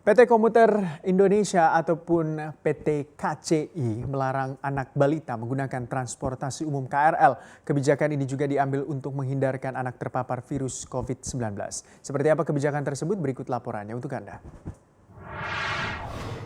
PT Komuter Indonesia ataupun PT KCI melarang anak balita menggunakan transportasi umum KRL. Kebijakan ini juga diambil untuk menghindarkan anak terpapar virus COVID-19. Seperti apa kebijakan tersebut? Berikut laporannya untuk Anda.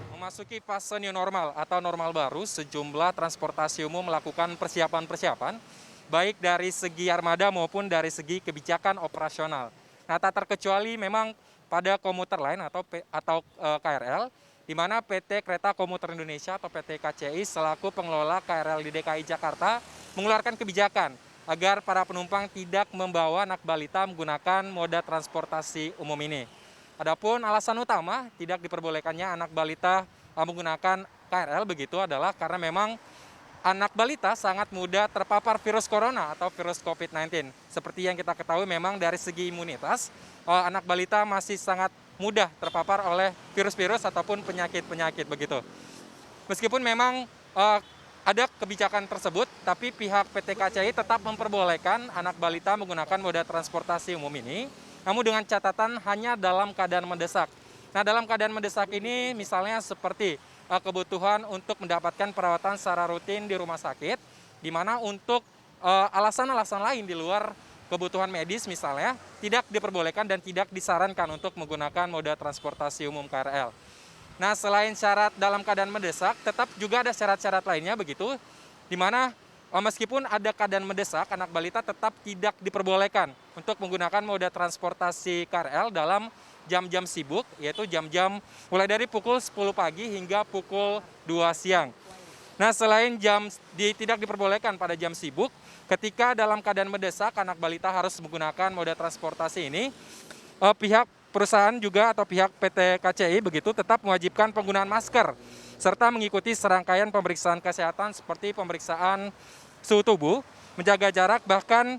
Memasuki fase new normal atau normal baru, sejumlah transportasi umum melakukan persiapan-persiapan, baik dari segi armada maupun dari segi kebijakan operasional. Nah, tak terkecuali memang pada komuter lain atau KRL, di mana PT Kereta Komuter Indonesia atau PT KCI selaku pengelola KRL di DKI Jakarta mengeluarkan kebijakan agar para penumpang tidak membawa anak balita menggunakan moda transportasi umum ini. Adapun alasan utama tidak diperbolehkannya anak balita menggunakan KRL begitu adalah karena memang anak balita sangat mudah terpapar virus corona atau virus COVID-19. Seperti yang kita ketahui memang dari segi imunitas, anak balita masih sangat mudah terpapar oleh virus-virus ataupun penyakit-penyakit begitu. Meskipun memang ada kebijakan tersebut, tapi pihak PT KCI tetap memperbolehkan anak balita menggunakan moda transportasi umum ini, namun dengan catatan hanya dalam keadaan mendesak. Nah, dalam keadaan mendesak ini misalnya seperti kebutuhan untuk mendapatkan perawatan secara rutin di rumah sakit, di mana untuk alasan-alasan lain di luar kebutuhan medis misalnya tidak diperbolehkan dan tidak disarankan untuk menggunakan moda transportasi umum KRL. Nah, selain syarat dalam keadaan mendesak, tetap juga ada syarat-syarat lainnya begitu, di mana meskipun ada keadaan mendesak, anak balita tetap tidak diperbolehkan untuk menggunakan moda transportasi KRL dalam jam-jam sibuk, yaitu jam-jam mulai dari pukul 10 pagi hingga pukul 2 siang. Nah, selain tidak diperbolehkan pada jam sibuk, ketika dalam keadaan mendesak anak balita harus menggunakan moda transportasi ini, pihak perusahaan juga atau pihak PT KCI begitu tetap mewajibkan penggunaan masker serta mengikuti serangkaian pemeriksaan kesehatan seperti pemeriksaan suhu tubuh, menjaga jarak, bahkan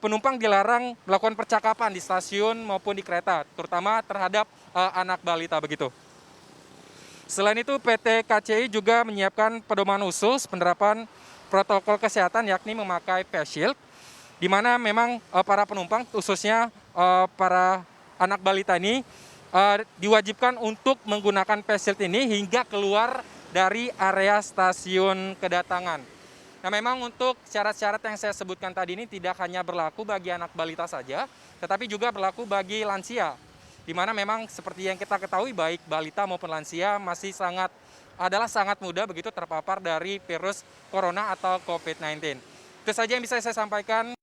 penumpang dilarang melakukan percakapan di stasiun maupun di kereta, terutama terhadap anak balita begitu. Selain itu, PT KCI juga menyiapkan pedoman khusus penerapan protokol kesehatan yakni memakai face shield, di mana memang para penumpang khususnya para anak balita ini diwajibkan untuk menggunakan face shield ini hingga keluar dari area stasiun kedatangan. Nah, memang untuk syarat-syarat yang saya sebutkan tadi ini tidak hanya berlaku bagi anak balita saja, tetapi juga berlaku bagi lansia, di mana memang seperti yang kita ketahui baik balita maupun lansia masih sangat mudah begitu terpapar dari virus corona atau COVID-19. Itu saja yang bisa saya sampaikan.